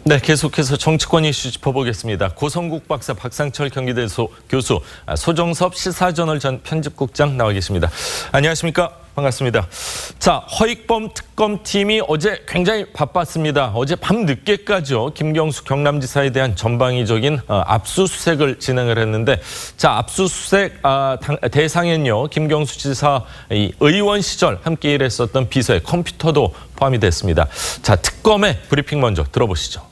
네, 계속해서 정치권 이슈 짚어보겠습니다. 고성국 박사, 박상철 경기대 교수, 소정섭 시사저널 전 편집국장 나와 계십니다. 안녕하십니까? 반갑습니다. 자, 허익범 특검팀이 어제 굉장히 바빴습니다. 어제 밤 늦게까지요. 김경수 경남지사에 대한 전방위적인 압수수색을 진행을 했는데, 자, 압수수색 대상엔요, 김경수 지사 의원 시절 함께 일했었던 비서의 컴퓨터도 포함이 됐습니다. 자, 특검의 브리핑 먼저 들어보시죠.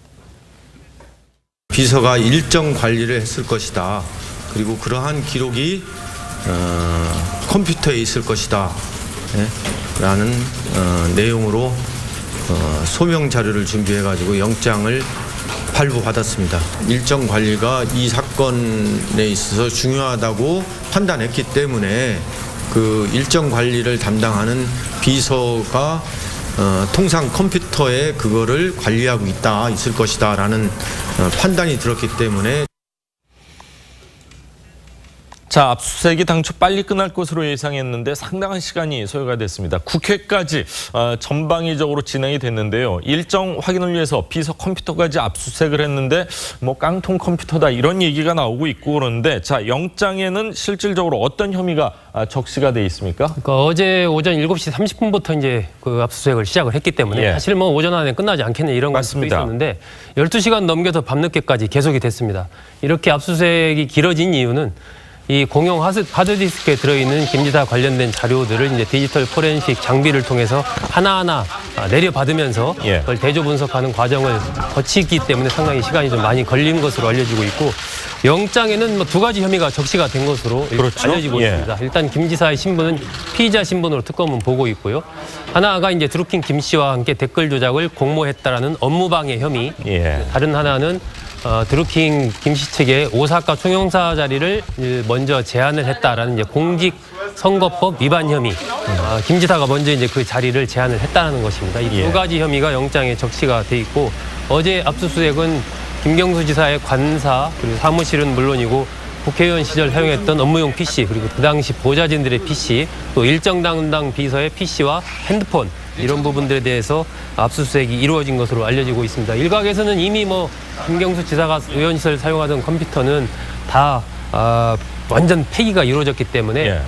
비서가 일정 관리를 했을 것이다. 그리고 그러한 기록이 컴퓨터에 있을 것이다. 라는 내용으로 소명 자료를 준비해가지고 영장을 발부받았습니다. 일정 관리가 이 사건에 있어서 중요하다고 판단했기 때문에 그 일정 관리를 담당하는 비서가 통상 컴퓨터에 그거를 관리하고 있을 것이다 라는 판단이 들었기 때문에. 자, 압수수색이 당초 빨리 끝날 것으로 예상했는데 상당한 시간이 소요가 됐습니다. 국회까지 전방위적으로 진행이 됐는데요. 일정 확인을 위해서 비서 컴퓨터까지 압수수색을 했는데 뭐 깡통 컴퓨터다 이런 얘기가 나오고 있고 그러는데, 자, 영장에는 실질적으로 어떤 혐의가 적시가 돼 있습니까? 그러니까 어제 오전 7시 30분부터 이제 그 압수수색을 시작을 했기 때문에 사실 뭐 오전 안에 끝나지 않겠네 이런 것도 있었는데 12시간 넘겨서 밤늦게까지 계속이 됐습니다. 이렇게 압수수색이 길어진 이유는 이 공용 하드디스크에 들어있는 김 지사 관련된 자료들을 이제 디지털 포렌식 장비를 통해서 하나하나 내려받으면서 그걸 대조 분석하는 과정을 거치기 때문에 상당히 시간이 좀 많이 걸린 것으로 알려지고 있고, 영장에는 뭐 2가지 혐의가 적시가 된 것으로 알려지고 있습니다. 일단 김 지사의 신분은 피의자 신분으로 특검은 보고 있고요. 하나가 이제 드루킹 김 씨와 함께 댓글 조작을 공모했다라는 업무방해 혐의. 다른 하나는 드루킹 김 씨 측에 오사카 총영사 자리를 먼저 제안을 했다라는 이제 공직선거법 위반 혐의. 김 지사가 먼저 이제 그 자리를 제안을 했다는 것입니다. 이 2가지 혐의가 영장에 적시가 돼 있고, 어제 압수수색은 김경수 지사의 관사 그리고 사무실은 물론이고 국회의원 시절 사용했던 업무용 PC, 그리고 그 당시 보좌진들의 PC, 또 일정 담당 비서의 PC와 핸드폰, 이런 부분들에 대해서 압수수색이 이루어진 것으로 알려지고 있습니다. 일각에서는 이미 뭐 김경수 지사가 의원시설 사용하던 컴퓨터는 다 완전 폐기가 이루어졌기 때문에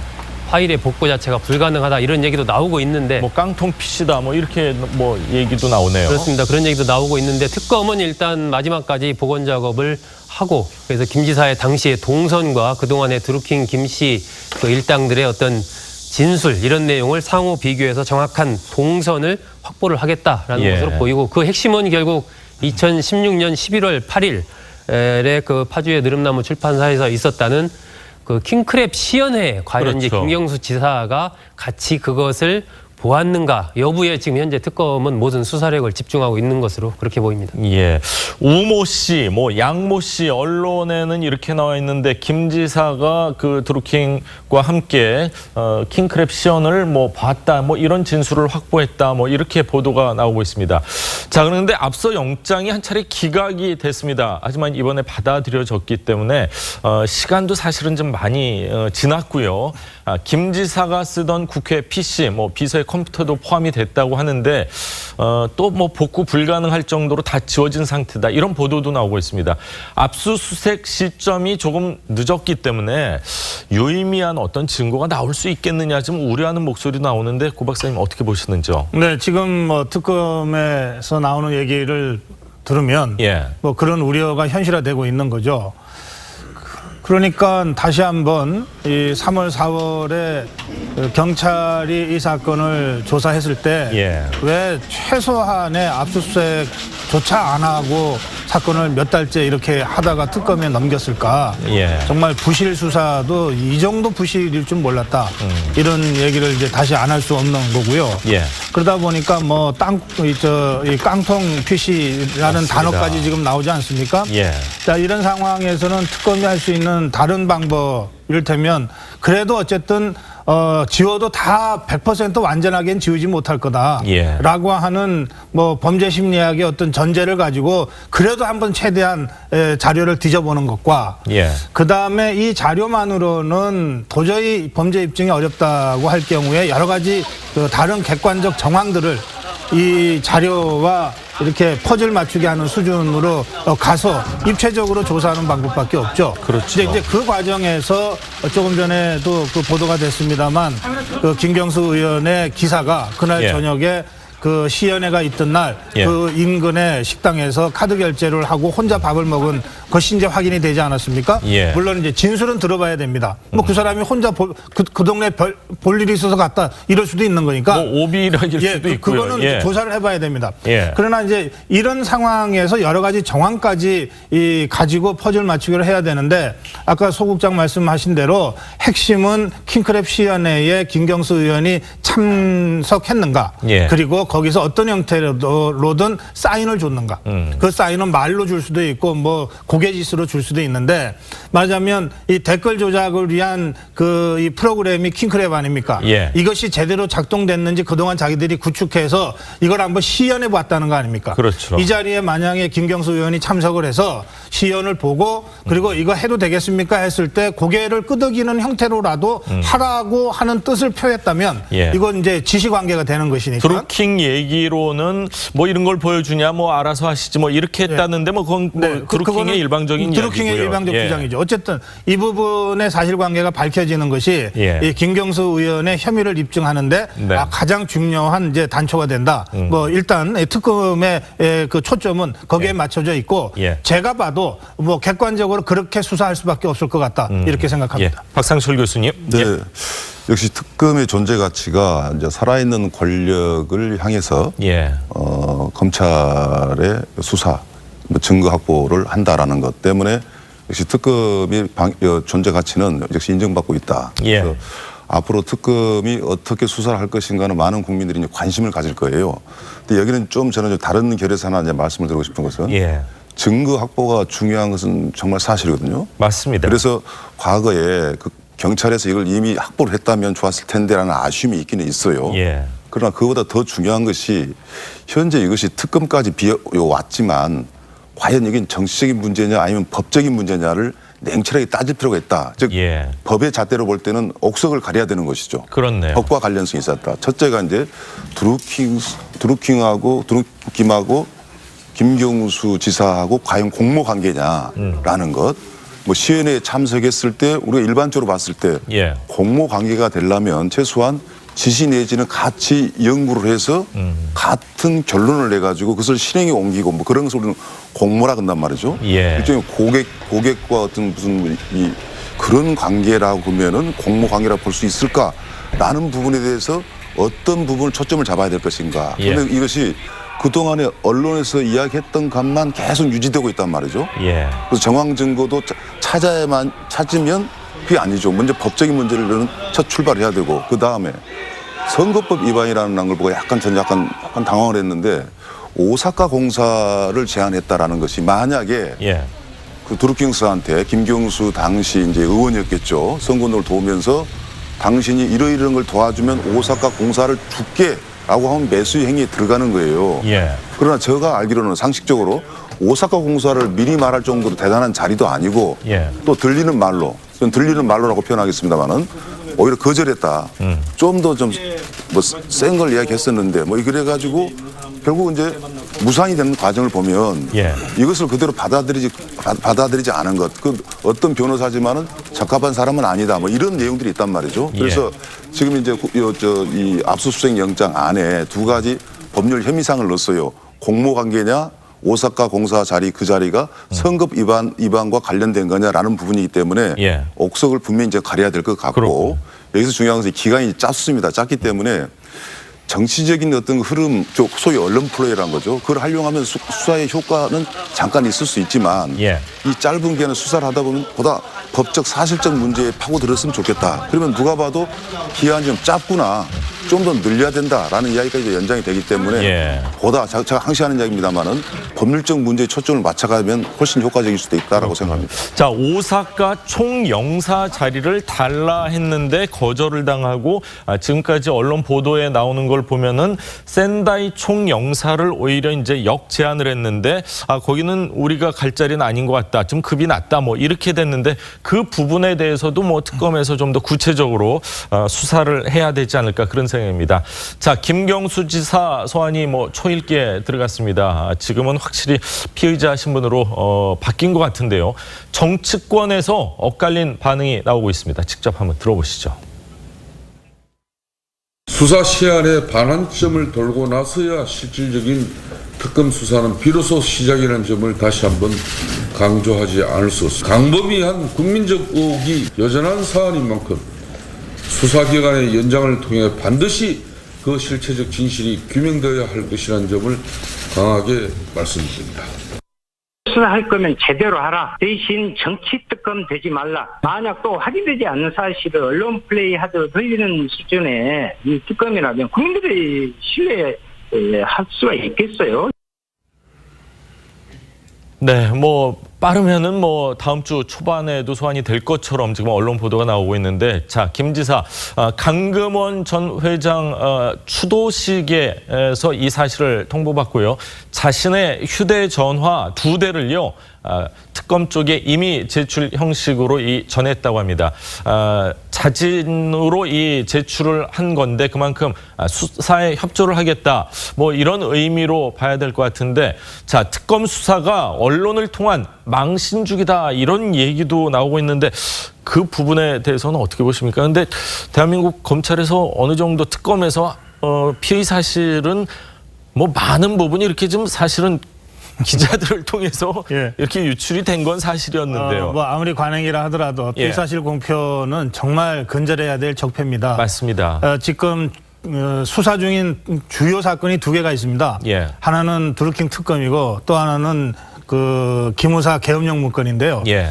파일의 복구 자체가 불가능하다 이런 얘기도 나오고 있는데, 뭐 깡통 PC다 뭐 이렇게 뭐 얘기도 나오네요. 그렇습니다. 그런 얘기도 나오고 있는데 특검은 일단 마지막까지 복원 작업을 하고, 그래서 김 지사의 당시의 동선과 그동안의 드루킹 김 씨 그 일당들의 어떤 진술 이런 내용을 상호 비교해서 정확한 동선을 확보를 하겠다라는 것으로 보이고, 그 핵심은 결국 2016년 11월 8일에 그 파주의 느릅나무 출판사에서 있었다는 그 킹크랩 시연회 과연 이제 김경수 지사가 같이 그것을 보았는가 여부에 지금 현재 특검은 모든 수사력을 집중하고 있는 것으로 그렇게 보입니다. 우모 씨, 뭐 양모 씨, 언론에는 이렇게 나와 있는데 김 지사가 그 드루킹과 함께 킹크랩 시연을 뭐 봤다, 뭐 이런 진술을 확보했다, 뭐 이렇게 보도가 나오고 있습니다. 자, 그런데 앞서 영장이 한 차례 기각이 됐습니다. 하지만 이번에 받아들여졌기 때문에 시간도 사실은 좀 많이 지났고요. 김 지사가 쓰던 국회 PC, 뭐 비서의 컴퓨터도 포함이 됐다고 하는데 또 뭐 복구 불가능할 정도로 다 지워진 상태다, 이런 보도도 나오고 있습니다. 압수수색 시점이 조금 늦었기 때문에 유의미한 어떤 증거가 나올 수 있겠느냐 좀 우려하는 목소리 나오는데, 고 박사님 어떻게 보시는지요? 네, 지금 뭐 특검에서 나오는 얘기를 들으면 뭐 그런 우려가 현실화되고 있는 거죠. 그러니까 다시 한번 이 3월, 4월에 경찰이 이 사건을 조사했을 때 왜 최소한의 압수수색조차 안 하고 사건을 몇 달째 이렇게 하다가 특검에 넘겼을까? 정말 부실 수사도 이 정도 부실일 줄 몰랐다. 이런 얘기를 이제 다시 안 할 수 없는 거고요. 그러다 보니까 뭐 이 깡통 PC라는 단어까지 지금 나오지 않습니까? 자, 이런 상황에서는 특검이 할 수 있는 다른 방법, 이를테면 그래도 어쨌든 지워도 다 100% 완전하게는 지우지 못할 거다라고 하는 뭐 범죄 심리학의 어떤 전제를 가지고 그래도 한번 최대한 자료를 뒤져보는 것과 그다음에 이 자료만으로는 도저히 범죄 입증이 어렵다고 할 경우에 여러 가지 그 다른 객관적 정황들을 이 자료와 이렇게 퍼즐 맞추게 하는 수준으로 가서 입체적으로 조사하는 방법밖에 없죠. 그렇죠. 근데 이제 그 과정에서 조금 전에도 그 보도가 됐습니다만 그 김경수 의원의 기사가 그날 예. 저녁에 그 시연회가 있던 날 그 예. 인근의 식당에서 카드 결제를 하고 혼자 밥을 먹은 것이 이제 확인이 되지 않았습니까? 예. 물론 이제 진술은 들어봐야 됩니다. 뭐 그 사람이 혼자 그 동네 볼 일이 있어서 갔다 이럴 수도 있는 거니까. 뭐 오비라길 수도 있고요. 그거는 예. 조사를 해봐야 됩니다. 예. 그러나 이제 이런 상황에서 여러 가지 정황까지 가지고 퍼즐 맞추기를 해야 되는데 아까 소 국장 말씀하신 대로 핵심은 킹크랩 시연회에 김경수 의원이 참석했는가. 예. 그리고 거기서 어떤 형태로든 사인을 줬는가. 그 사인은 말로 줄 수도 있고 뭐 고개짓으로 줄 수도 있는데 말하자면 이 댓글 조작을 위한 그 이 프로그램이 킹크랩 아닙니까? 예. 이것이 제대로 작동됐는지 그동안 자기들이 구축해서 이걸 한번 시연해 봤다는 거 아닙니까? 그렇죠. 이 자리에 만약에 김경수 의원이 참석을 해서 시연을 보고 그리고 이거 해도 되겠습니까 했을 때 고개를 끄덕이는 형태로라도 하라고 하는 뜻을 표했다면 예. 이건 이제 지시관계가 되는 것이니까. 드루킹 얘기로는 뭐 이런 걸 보여주냐 뭐 알아서 하시지 뭐 이렇게 했다는데 뭐 그건 뭐 네, 드루킹의 그거는 일방적인 드루킹의 이야기고요. 일방적 예. 주장이죠. 어쨌든 이 부분의 사실관계가 밝혀지는 것이 예. 이 김경수 의원의 혐의를 입증하는데 네. 가장 중요한 이제 단초가 된다. 뭐 일단 특검의 그 초점은 거기에 맞춰져 있고 예. 제가 봐도 뭐 객관적으로 그렇게 수사할 수밖에 없을 것 같다 이렇게 생각합니다. 예. 박상철 교수님. 네. 예. 역시 특검의 존재 가치가 이제 살아있는 권력을 향해서 예. 검찰의 수사, 뭐 증거 확보를 한다라는 것 때문에 역시 특검의 존재 가치는 역시 인정받고 있다. 예. 그래서 앞으로 특검이 어떻게 수사를 할 것인가는 많은 국민들이 이제 관심을 가질 거예요. 근데 여기는 좀 저는 좀 다른 결에서 하나 이제 말씀을 드리고 싶은 것은 예. 증거 확보가 중요한 것은 정말 사실이거든요. 맞습니다. 그래서 과거에 그 경찰에서 이걸 이미 확보를 했다면 좋았을 텐데라는 아쉬움이 있기는 있어요. 예. 그러나 그보다 더 중요한 것이 현재 이것이 특검까지 왔지만 과연 이게 정치적인 문제냐 아니면 법적인 문제냐를 냉철하게 따질 필요가 있다. 즉 예. 법의 잣대로 볼 때는 옥석을 가려야 되는 것이죠. 그렇네요. 법과 관련성이 있었다. 첫째가 이제 드루킹하고 김경수 지사하고 과연 공모 관계냐라는 것. 뭐 시연회에 참석했을 때 우리가 일반적으로 봤을 때 예. 공모 관계가 되려면 최소한 지시 내지는 같이 연구를 해서 같은 결론을 내가지고 그것을 실행에 옮기고 뭐 그런 것을 우리는 공모라 그런단 말이죠. 예. 일종의 고객과 어떤 무슨 이 그런 관계라고 보면은 공모 관계라고 볼 수 있을까라는 부분에 대해서 어떤 부분을 초점을 잡아야 될 것인가. 그런데 예. 이것이 그동안에 언론에서 이야기했던 것만 계속 유지되고 있단 말이죠. 예. 그래서 정황 증거도 찾으면 그게 아니죠. 먼저 법적인 문제를 첫 출발을 해야 되고 그 다음에 선거법 위반이라는 걸 보고 저는 약간 당황을 했는데 오사카 공사를 제안했다라는 것이 만약에 예. 그 드루킹스한테 김경수 당시 이제 의원이었겠죠. 선거운동을 도우면서 당신이 이러이러한 걸 도와주면 오사카 공사를 줄게라고 하면 매수 행위에 들어가는 거예요. 예. 그러나 제가 알기로는 상식적으로 오사카 공사를 미리 말할 정도로 대단한 자리도 아니고 예. 또 들리는 말로라고 표현하겠습니다만은 오히려 거절했다. 좀 더 좀 뭐 센 걸 이야기했었는데 뭐 그래가지고 결국 이제 무산이 되는 과정을 보면 예. 이것을 그대로 받아들이지 않은 것. 그 어떤 변호사지만은 적합한 사람은 아니다. 뭐 이런 내용들이 있단 말이죠. 그래서 지금 이제 이 압수수색 영장 안에 두 가지 법률 혐의상을 넣었어요. 공모 관계냐 오사카 공사 자리 그 자리가 선거법 위반과 관련된 거냐라는 부분이기 때문에 예. 옥석을 분명히 이제 가려야 될 것 같고 그렇군요. 여기서 중요한 것은 기간이 짧습니다. 짧기 때문에 정치적인 어떤 흐름, 소위 언론 플레이라는 거죠. 그걸 활용하면 수사의 효과는 잠깐 있을 수 있지만 예. 이 짧은 기간에 수사를 하다 보면 보다 법적 사실적 문제에 파고들었으면 좋겠다. 그러면 누가 봐도 기간이 좀 짧구나. 좀 더 늘려야 된다라는 이야기가 이제 연장이 되기 때문에 예. 보다 제가 항시 하는 이야기입니다만은 법률적 문제에 초점을 맞춰가면 훨씬 효과적일 수도 있다라고 생각합니다. 자, 오사카 총영사 자리를 달라 했는데 거절을 당하고 지금까지 언론 보도에 나오는 걸 보면은 센다이 총영사를 오히려 이제 역제안을 했는데 거기는 우리가 갈 자리는 아닌 것 같다. 좀 급이 낮다. 뭐 이렇게 됐는데 그 부분에 대해서도 뭐 특검에서 좀 더 구체적으로 수사를 해야 되지 않을까 그런 생각이 차례입니다. 자, 김경수 지사 소환이 뭐 초일기에 들어갔습니다. 지금은 확실히 피의자 신분으로 바뀐 것 같은데요. 정치권에서 엇갈린 반응이 나오고 있습니다. 직접 한번 들어보시죠. 수사 시한의 반환점을 돌고 나서야 실질적인 특검 수사는 비로소 시작이라는 점을 다시 한번 강조하지 않을 수 없습니다. 강범위한 국민적 의혹이 여전한 사안인 만큼 수사기관의 연장을 통해 반드시 그 실체적 진실이 규명되어야 할 것이라는 점을 강하게 말씀드립니다. 수사할 거면 제대로 하라. 대신 정치 특검 되지 말라. 만약 또 확인되지 않는 사실을 언론 플레이 하듯 흘리는 수준의 이 특검이라면 국민들이 신뢰할 수가 있겠어요? 네, 뭐 빠르면은 뭐 다음 주 초반에도 소환이 될 것처럼 지금 언론 보도가 나오고 있는데, 자, 김 지사 강금원 전 회장 추도식에서 이 사실을 통보받고요. 자신의 휴대전화 2대를요 특검 쪽에 이미 제출 형식으로 전했다고 합니다. 자진으로 이 제출을 한 건데 그만큼 수사에 협조를 하겠다, 뭐 이런 의미로 봐야 될 것 같은데, 자, 특검 수사가 언론을 통한 망신주기다 이런 얘기도 나오고 있는데 그 부분에 대해서는 어떻게 보십니까? 근데 대한민국 검찰에서 어느 정도 특검에서 피의 사실은 뭐 많은 부분이 이렇게 좀 사실은 기자들을 통해서 예. 이렇게 유출이 된 건 사실이었는데요. 뭐 아무리 관행이라 하더라도 피의사실 공표는 정말 근절해야 될 적폐입니다. 맞습니다. 지금 수사 중인 주요 사건이 2개가 있습니다. 예. 하나는 드루킹 특검이고 또 하나는 그 기무사 계엄령 문건인데요. 예.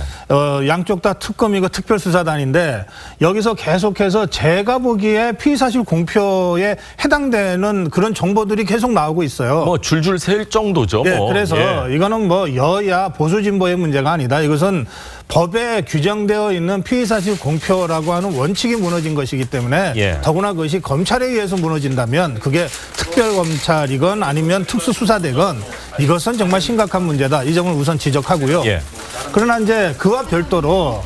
양쪽 다 특검이고 특별수사단인데 여기서 계속해서 제가 보기에 피의사실 공표에 해당되는 그런 정보들이 계속 나오고 있어요. 뭐 줄줄 셀 정도죠. 네, 뭐. 그래서 이거는 뭐 여야 보수 진보의 문제가 아니다. 이것은 법에 규정되어 있는 피의사실 공표라고 하는 원칙이 무너진 것이기 때문에 더구나 그것이 검찰에 의해서 무너진다면 그게 특별검찰이건 아니면 특수수사대건 이것은 정말 심각한 문제다. 이 점을 우선 지적하고요. 그러나 이제 그와 별도로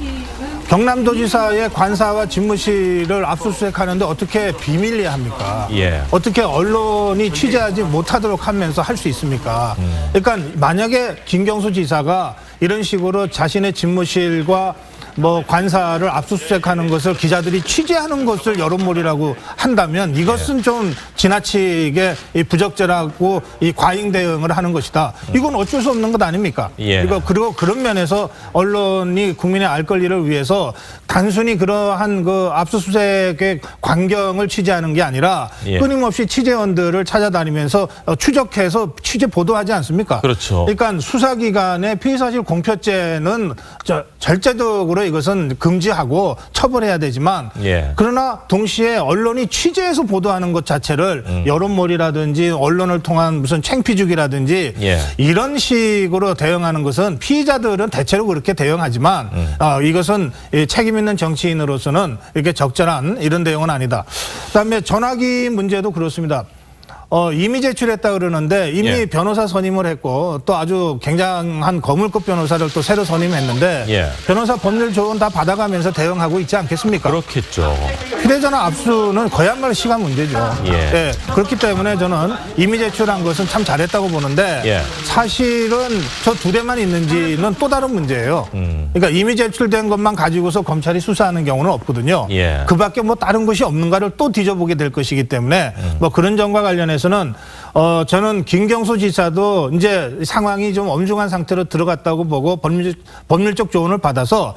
경남도지사의 관사와 집무실을 압수수색하는데 어떻게 비밀리에 합니까? 어떻게 언론이 취재하지 못하도록 하면서 할 수 있습니까? 그러니까 만약에 김경수 지사가 이런 식으로 자신의 집무실과 뭐 관사를 압수수색하는 것을 기자들이 취재하는 것을 여론몰이라고 한다면 이것은 좀 지나치게 이 부적절하고 이 과잉 대응을 하는 것이다. 이건 어쩔 수 없는 것 아닙니까? 그리고 그런 면에서 언론이 국민의 알 권리를 위해서 단순히 그러한 그 압수수색의 광경을 취재하는 게 아니라 끊임없이 취재원들을 찾아다니면서 추적해서 취재 보도하지 않습니까? 그렇죠. 그러니까 수사기관의 피의사실 공표죄는 절제적으로 이것은 금지하고 처벌해야 되지만 그러나 동시에 언론이 취재해서 보도하는 것 자체를 여론몰이라든지 언론을 통한 무슨 창피주기라든지 이런 식으로 대응하는 것은 피의자들은 대체로 그렇게 대응하지만 이것은 책임 있는 정치인으로서는 이렇게 적절한 이런 대응은 아니다. 그다음에 전화기 문제도 그렇습니다. 이미 제출했다 그러는데 이미 변호사 선임을 했고 또 아주 굉장한 거물급 변호사를 또 새로 선임했는데 변호사 법률 조언 다 받아가면서 대응하고 있지 않겠습니까? 그렇겠죠. 휴대전화 압수는 그야말로 시간 문제죠. 그렇기 때문에 저는 이미 제출한 것은 참 잘했다고 보는데 사실은 저 2대만 있는지는 또 다른 문제예요. 그러니까 이미 제출된 것만 가지고서 검찰이 수사하는 경우는 없거든요. 그 밖에 뭐 다른 것이 없는가를 또 뒤져보게 될 것이기 때문에 뭐 그런 점과 관련해서는 저는 김경수 지사도 이제 상황이 좀 엄중한 상태로 들어갔다고 보고 법률적 조언을 받아서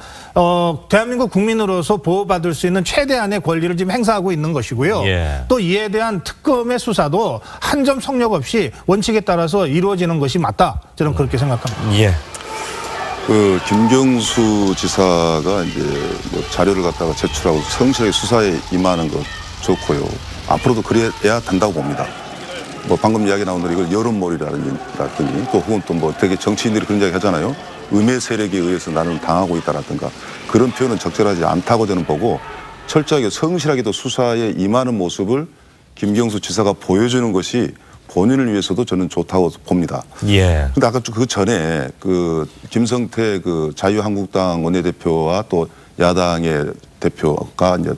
대한민국 국민으로서 보호받을 수 있는 최대한의 권리를 지금 행사하고 있는 것이고요. 또 이에 대한 특검의 수사도 한 점 성역 없이 원칙에 따라서 이루어지는 것이 맞다. 저는 그렇게 생각합니다. 그 김경수 지사가 이제 뭐 자료를 갖다가 제출하고 성실하게 수사에 임하는 것 좋고요. 앞으로도 그래야 된다고 봅니다. 뭐 방금 이야기 나온 대로 이걸 여론몰이라든지 또 혹은 또 뭐 되게 정치인들이 그런 이야기 하잖아요. 음해 세력에 의해서 나는 당하고 있다라든가 그런 표현은 적절하지 않다고 저는 보고 철저하게 성실하게도 수사에 임하는 모습을 김경수 지사가 보여주는 것이 본인을 위해서도 저는 좋다고 봅니다. 근데 아까 그 전에 그 김성태 그 자유한국당 원내대표와 또 야당의 대표가 이제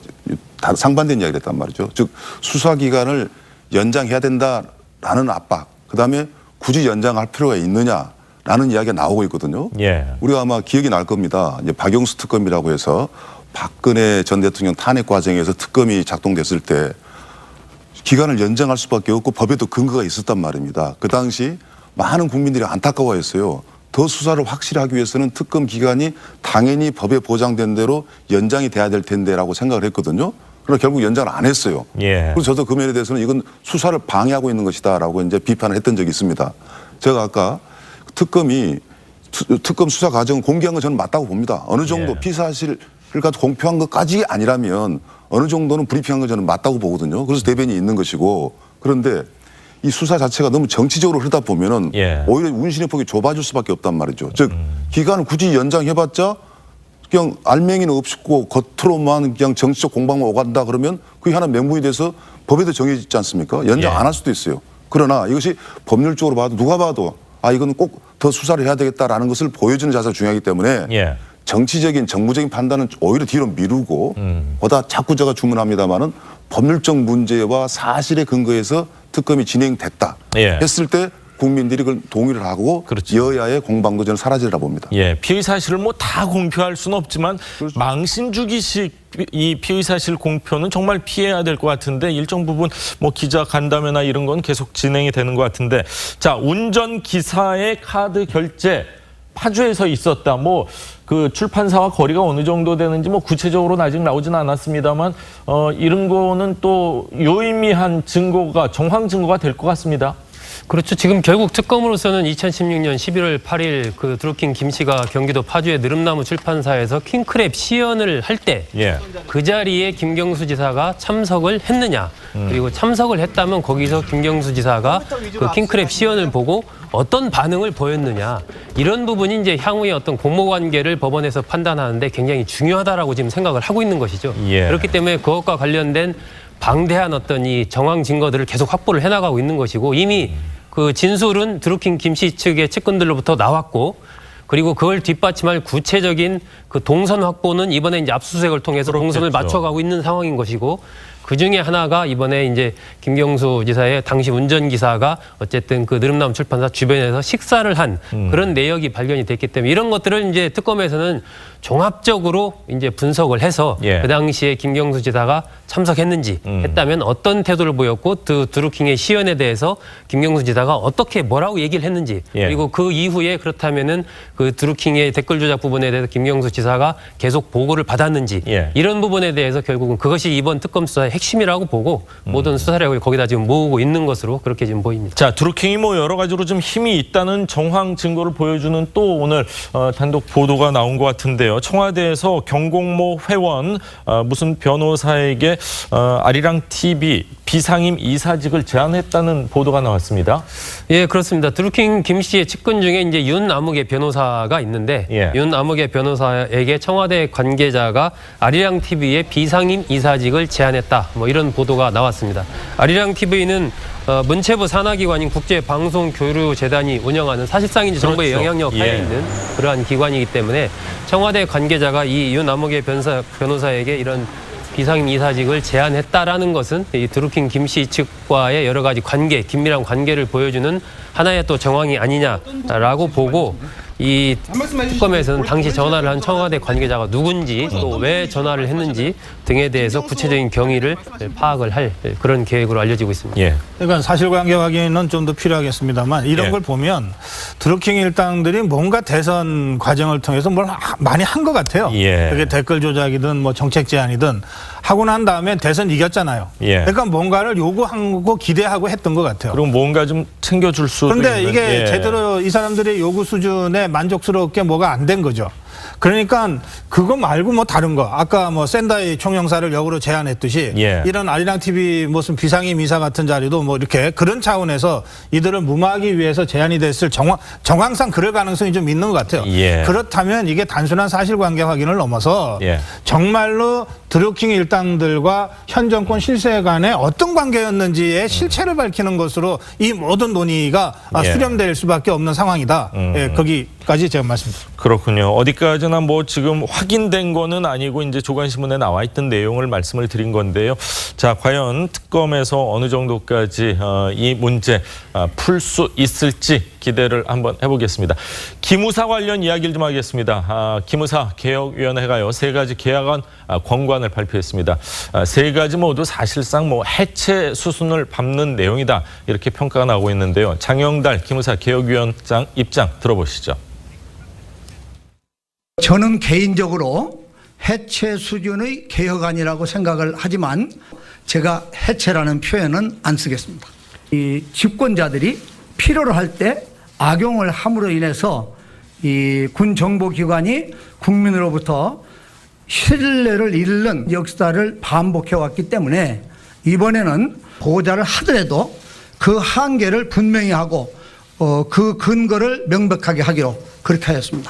다 상반된 이야기를 했단 말이죠. 즉 수사 기간을 연장해야 된다라는 압박, 그다음에 굳이 연장할 필요가 있느냐라는 이야기가 나오고 있거든요. 예. 우리가 아마 기억이 날 겁니다. 이제 박영수 특검이라고 해서 박근혜 전 대통령 탄핵 과정에서 특검이 작동됐을 때 기간을 연장할 수밖에 없고 법에도 근거가 있었단 말입니다. 그 당시 많은 국민들이 안타까워했어요. 더 수사를 확실히 하기 위해서는 특검 기간이 당연히 법에 보장된 대로 연장이 돼야 될 텐데라고 생각을 했거든요. 그러나 결국 연장을 안 했어요. 예. 그래서 저도 그 면에 대해서는 이건 수사를 방해하고 있는 것이다라고 이제 비판을 했던 적이 있습니다. 제가 아까 특검 수사 과정을 공개한 건 저는 맞다고 봅니다. 어느 정도 예. 피사실을 가지고 공표한 것까지 아니라면 어느 정도는 브리핑한 건 저는 맞다고 보거든요. 그래서 대변이 있는 것이고, 그런데 이 수사 자체가 너무 정치적으로 흐르다 보면은 예. 오히려 운신의 폭이 좁아질 수밖에 없단 말이죠. 즉 기간을 굳이 연장해봤자 그냥 알맹이는 없고 겉으로만 그냥 정치적 공방만 오간다 그러면 그게 하나 명분이 돼서 법에도 정해져 있지 않습니까? 연장 예. 안 할 수도 있어요. 그러나 이것이 법률적으로 봐도 누가 봐도 이건 꼭 더 수사를 해야 되겠다라는 것을 보여주는 자세가 중요하기 때문에 예. 정치적인 정무적인 판단은 오히려 뒤로 미루고 보다 자꾸 제가 주문합니다마는 법률적 문제와 사실에 근거해서 특검이 진행됐다 예. 했을 때 국민들이 그걸 동의를 하고 그렇죠. 여야의 공방도 저는 사라지리라 봅니다. 예, 피의 사실을 뭐 다 공표할 수는 없지만 그렇죠. 망신 주기식 이 피의 사실 공표는 정말 피해야 될 것 같은데 일정 부분 뭐 기자 간담회나 이런 건 계속 진행이 되는 것 같은데, 자, 운전 기사의 카드 결제 파주에서 있었다. 뭐 그 출판사와 거리가 어느 정도 되는지 뭐 구체적으로는 아직 나오지는 않았습니다만 이런 거는 또 유의미한 증거가 정황 증거가 될 것 같습니다. 그렇죠. 지금 결국 특검으로서는 2016년 11월 8일 그 드루킹 김 씨가 경기도 파주의 느릅나무 출판사에서 킹크랩 시연을 할 때 그 예. 자리에 김경수 지사가 참석을 했느냐, 그리고 참석을 했다면 거기서 김경수 지사가 그 킹크랩 시연을 보고 어떤 반응을 보였느냐, 이런 부분이 이제 향후의 어떤 공모 관계를 법원에서 판단하는데 굉장히 중요하다라고 지금 생각을 하고 있는 것이죠. 예. 그렇기 때문에 그것과 관련된 방대한 어떤 이 정황 증거들을 계속 확보를 해나가고 있는 것이고, 이미 그 진술은 드루킹 김 씨 측의 측근들로부터 나왔고, 그리고 그걸 뒷받침할 구체적인 그 동선 확보는 이번에 이제 압수수색을 통해서 그렇겠죠. 동선을 맞춰가고 있는 상황인 것이고, 그 중에 하나가 이번에 이제 김경수 지사의 당시 운전기사가 어쨌든 그 느릅나무 출판사 주변에서 식사를 한 그런 내역이 발견이 됐기 때문에 이런 것들을 이제 특검에서는 종합적으로 이제 분석을 해서 예. 그 당시에 김경수 지사가 참석했는지 했다면 어떤 태도를 보였고 그 드루킹의 시연에 대해서 김경수 지사가 어떻게 뭐라고 얘기를 했는지 예. 그리고 그 이후에 그렇다면은 그 드루킹의 댓글 조작 부분에 대해서 김경수 지사가 계속 보고를 받았는지 예. 이런 부분에 대해서 결국은 그것이 이번 특검 수사의 핵심이라고 보고 모든 수사력을 거기다 지금 모으고 있는 것으로 그렇게 지금 보입니다. 자, 드루킹이 뭐 여러 가지로 좀 힘이 있다는 정황 증거를 보여주는 또 오늘 단독 보도가 나온 것 같은데요. 청와대에서 경공모 회원 무슨 변호사에게 아리랑 TV 비상임 이사직을 제안했다는 보도가 나왔습니다. 예, 그렇습니다. 드루킹 김 씨의 측근 중에 이제 윤아무개 변호사가 있는데 예. 윤아무개 변호사에게 청와대 관계자가 아리랑 TV의 비상임 이사직을 제안했다. 뭐 이런 보도가 나왔습니다. 아리랑 TV는 문체부 산하기관인 국제방송교류재단이 운영하는 사실상 이제 정부의 그렇죠. 영향력 하에 예. 있는 그러한 기관이기 때문에 청와대 관계자가 이 윤아무개 변호사에게 이런 비상임 이사직을 제안했다라는 것은 이 드루킹 김 씨 측과의 여러 가지 관계, 긴밀한 관계를 보여주는 하나의 또 정황이 아니냐라고 보고 이 특검에서는 당시 전화를 한 청와대 관계자가 누군지 또 왜 전화를 했는지 등에 대해서 구체적인 경위를 파악을 할 그런 계획으로 알려지고 있습니다. 예. 그러니까 사실관계 확인은 좀 더 필요하겠습니다만 이런 예. 걸 보면 드루킹 일당들이 뭔가 대선 과정을 통해서 뭘 많이 한 것 같아요. 예. 그게 댓글 조작이든 뭐 정책 제안이든 하고 난 다음에 대선 이겼잖아요. 예. 그러니까 뭔가를 요구하고 기대하고 했던 것 같아요. 그리고 뭔가 좀 챙겨줄 수도 그런데 있는. 이게 예. 제대로 이 사람들의 요구 수준에 만족스럽게 뭐가 안 된 거죠. 그러니까 그거 말고 뭐 다른 거 아까 뭐 샌다이 총영사를 역으로 제안했듯이 예. 이런 아리랑 TV 무슨 비상임 이사 같은 자리도 뭐 이렇게 그런 차원에서 이들을 무마하기 위해서 제안이 됐을 정황상 그럴 가능성이 좀 있는 것 같아요. 예. 그렇다면 이게 단순한 사실관계 확인을 넘어서 예. 정말로 드루킹 일당들과 현 정권 실세 간에 어떤 관계였는지의 실체를 밝히는 것으로 이 모든 논의가 예. 수렴될 수밖에 없는 상황이다. 예, 거기까지 제가 말씀드립니다. 그렇군요. 어디 어디까지나 뭐 지금 확인된 거는 아니고 이제 조간신문에 나와 있던 내용을 말씀을 드린 건데요. 자, 과연 특검에서 어느 정도까지 이 문제 풀 수 있을지 기대를 한번 해보겠습니다. 기무사 관련 이야기를 좀 하겠습니다. 기무사 개혁위원회가요 3가지 개혁안 권고안을 발표했습니다. 3가지 모두 사실상 뭐 해체 수순을 밟는 내용이다 이렇게 평가가 나오고 있는데요. 장영달 기무사 개혁위원장 입장 들어보시죠. 저는 개인적으로 해체 수준의 개혁안이라고 생각을 하지만 제가 해체라는 표현은 안 쓰겠습니다. 이 집권자들이 필요로 할 때 악용을 함으로 인해서 이 군 정보기관이 국민으로부터 신뢰를 잃는 역사를 반복해 왔기 때문에 이번에는 보호자를 하더라도 그 한계를 분명히 하고 그 근거를 명백하게 하기로 그렇게 하였습니다.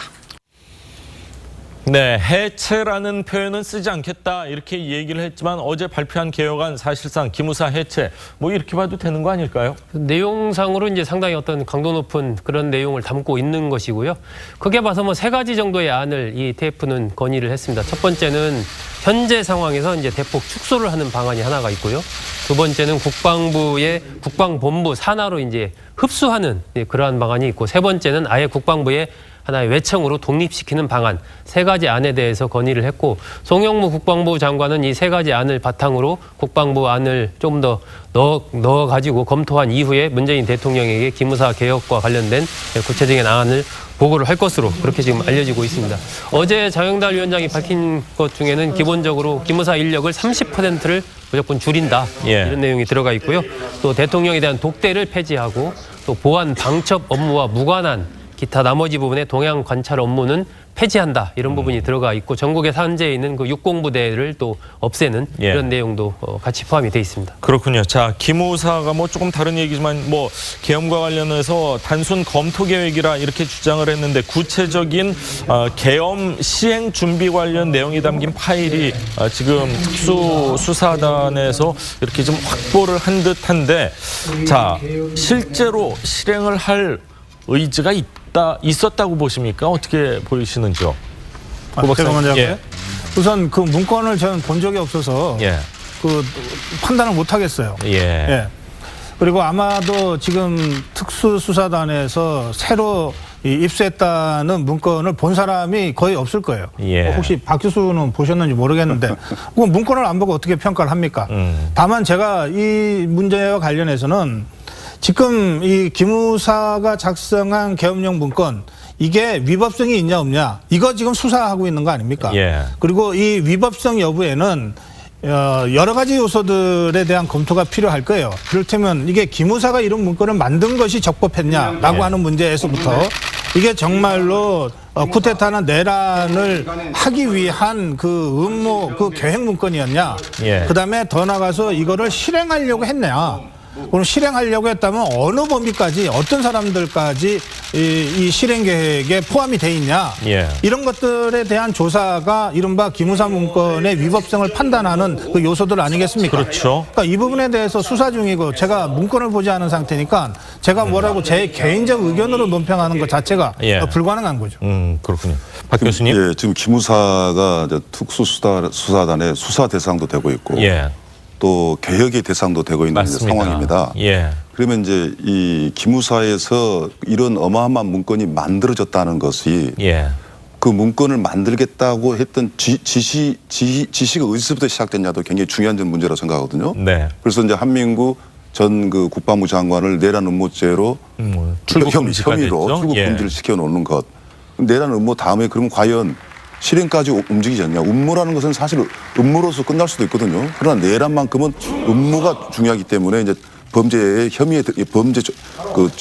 네, 해체라는 표현은 쓰지 않겠다 이렇게 얘기를 했지만 어제 발표한 개혁안 사실상 기무사 해체 뭐 이렇게 봐도 되는 거 아닐까요? 내용상으로 이제 상당히 어떤 강도 높은 그런 내용을 담고 있는 것이고요. 크게 봐서 뭐 3가지 정도의 안을 이 TF는 건의를 했습니다. 첫 번째는 현재 상황에서 이제 대폭 축소를 하는 방안이 하나가 있고요. 두 번째는 국방부의 국방본부 산하로 이제 흡수하는 그러한 방안이 있고, 세 번째는 아예 국방부의 하나의 외청으로 독립시키는 방안, 3가지 안에 대해서 건의를 했고, 송영무 국방부 장관은 이 3가지 안을 바탕으로 국방부 안을 좀 더 넣어가지고 검토한 이후에 문재인 대통령에게 기무사 개혁과 관련된 구체적인 안을 보고를 할 것으로 그렇게 지금 알려지고 있습니다. 어제 장영달 위원장이 밝힌 것 중에는 기본적으로 기무사 인력을 30%를 무조건 줄인다 이런 내용이 들어가 있고요. 또 대통령에 대한 독대를 폐지하고 또 보안 방첩 업무와 무관한 기타 나머지 부분의 동향 관찰 업무는 폐지한다 이런 부분이 들어가 있고, 전국에 산재해 있는 그 육공부대를 또 없애는 이런 내용도 같이 포함이 돼 있습니다. 그렇군요. 자, 기무사가 뭐 조금 다른 얘기지만 뭐 계엄과 관련해서 단순 검토 계획이라 이렇게 주장을 했는데 구체적인 계엄 시행 준비 관련 내용이 담긴 파일이 지금 특수수사단에서 이렇게 좀 확보를 한 듯한데, 자, 실제로 실행을 할 의지가 있었다고 보십니까? 어떻게 보이시는지요? 제가 먼저 할까요? 우선 그 문건을 저는 본 적이 없어서 그 판단을 못 하겠어요. 그리고 아마도 지금 특수수사단에서 새로 입수했다는 문건을 본 사람이 거의 없을 거예요. 혹시 박 교수는 보셨는지 모르겠는데 그 문건을 안 보고 어떻게 평가를 합니까? 다만 제가 이 문제와 관련해서는 지금 이 기무사가 작성한 계엄령 문건, 이게 위법성이 있냐 없냐 이거 지금 수사하고 있는 거 아닙니까? 그리고 이 위법성 여부에는 여러 가지 요소들에 대한 검토가 필요할 거예요. 그렇다면 이게 기무사가 이런 문건을 만든 것이 적법했냐라고 하는 문제에서부터 이게 정말로 쿠데타나 내란을 하기 위한 그 음모, 그 계획 문건이었냐? 그다음에 더 나가서 이거를 실행하려고 했냐? 그럼 실행하려고 했다면 어느 범위까지, 어떤 사람들까지 이 실행 계획에 포함이 돼 있냐, 이런 것들에 대한 조사가 이른바 기무사 문건의 위법성을 판단하는 그 요소들 아니겠습니까? 그렇죠. 그러니까 이 부분에 대해서 수사 중이고 제가 문건을 보지 않은 상태니까 제가 뭐라고 제 개인적 의견으로 논평하는 것 자체가 불가능한 거죠. 그렇군요. 박 교수님. 지금 기무사가 특수수사단의 수사 대상도 되고 있고 또 개혁의 대상도 되고 있는 상황입니다. 그러면 이제 이 기무사에서 이런 어마어마한 문건이 만들어졌다는 것이 그 문건을 만들겠다고 했던 지시가 어디서부터 시작됐냐도 굉장히 중요한 문제라고 생각하거든요. 그래서 이제 한민구 전 그 국방부 장관을 내란 음모죄로 혐의로 출국 금지를 시켜놓는 것. 내란 음모 다음에 그럼 과연 실행까지 움직이지 않냐. 음모라는 것은 사실 음모로서 끝날 수도 있거든요. 그러나 내란만큼은 음모가 중요하기 때문에 이제 범죄의 혐의에 범죄 그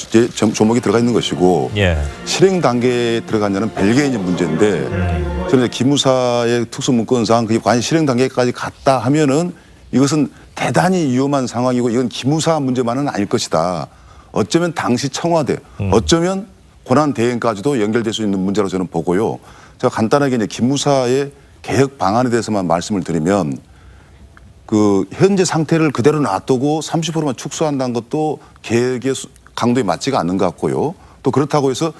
조목이 들어가 있는 것이고 실행 단계에 들어가냐는 별개의 문제인데 저는 기무사의 특수문건상 그게 과연 실행 단계까지 갔다 하면은 이것은 대단히 위험한 상황이고 이건 기무사 문제만은 아닐 것이다. 어쩌면 당시 청와대, 어쩌면 고난 대행까지도 연결될 수 있는 문제라고 저는 보고요. 제가 간단하게 이제 기무사의 개혁 방안에 대해서만 말씀을 드리면 그 현재 상태를 그대로 놔두고 30%만 축소한다는 것도 개혁의 강도에 맞지가 않는 것 같고요. 또 그렇다고 해서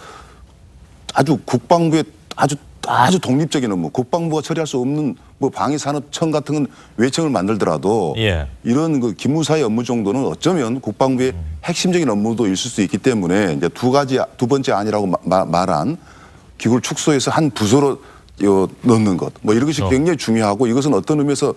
아주 국방부의 아주 아주 독립적인 업무, 국방부가 처리할 수 없는 뭐 방위산업청 같은 외청을 만들더라도 이런 그 기무사의 업무 정도는 어쩌면 국방부의 핵심적인 업무도 있을 수 있기 때문에 이제 두 번째 안이라고 말한 기구를 축소해서 한 부서로 넣는 것, 뭐 이런 것이 굉장히 중요하고 이것은 어떤 의미에서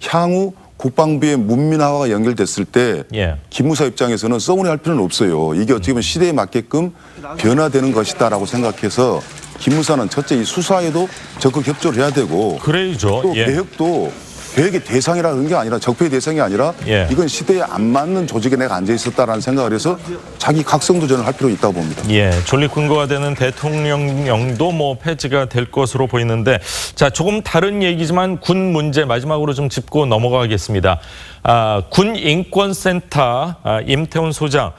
향후 국방부의 문민화가 연결됐을 때 기무사 입장에서는 서운해할 필요는 없어요. 이게 어떻게 보면 시대에 맞게끔 변화되는 것이다라고 생각해서 기무사는 첫째 이 수사에도 적극 협조를 해야 되고 그래야죠. 또 계획도 계획의 대상이라는 게 아니라 적폐의 대상이 아니라 이건 시대에 안 맞는 조직에 내가 앉아 있었다라는 생각을 해서 자기 각성도전을 할 필요가 있다고 봅니다. 존립근거가 되는 대통령령도 뭐 폐지가 될 것으로 보이는데 자 조금 다른 얘기지만 군 문제 마지막으로 좀 짚고 넘어가겠습니다. 군 인권센터 임태훈 소장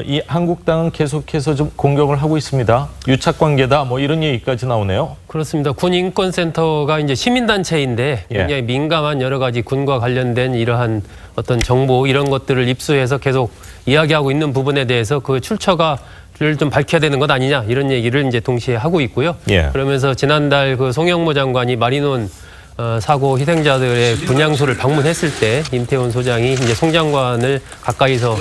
이 한국당은 계속해서 좀 공격을 하고 있습니다. 유착관계다 뭐 이런 얘기까지 나오네요. 그렇습니다. 군 인권센터가 이제 시민단체인데 굉장히 민감한 여러 가지 군과 관련된 이러한 어떤 정보 이런 것들을 입수해서 계속 이야기하고 있는 부분에 대해서 그 출처가를 좀 밝혀야 되는 것 아니냐 이런 얘기를 이제 동시에 하고 있고요. 그러면서 지난달 그 송영모 장관이 마리논 사고 희생자들의 분향소를 방문했을 때 임태훈 소장이 이제 송 장관을 가까이서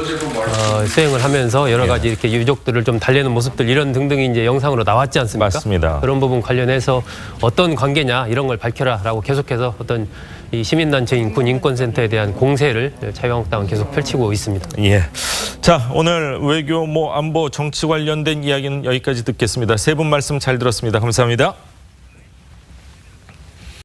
수행을 하면서 여러 가지 이렇게 유족들을 좀 달래는 모습들 이런 등등이 이제 영상으로 나왔지 않습니까? 맞습니다. 그런 부분 관련해서 어떤 관계냐 이런 걸 밝혀라라고 계속해서 어떤 이 시민단체인 군 인권센터에 대한 공세를 자유한국당은 계속 펼치고 있습니다. 자 오늘 외교 안보 정치 관련된 이야기는 여기까지 듣겠습니다. 세 분 말씀 잘 들었습니다. 감사합니다.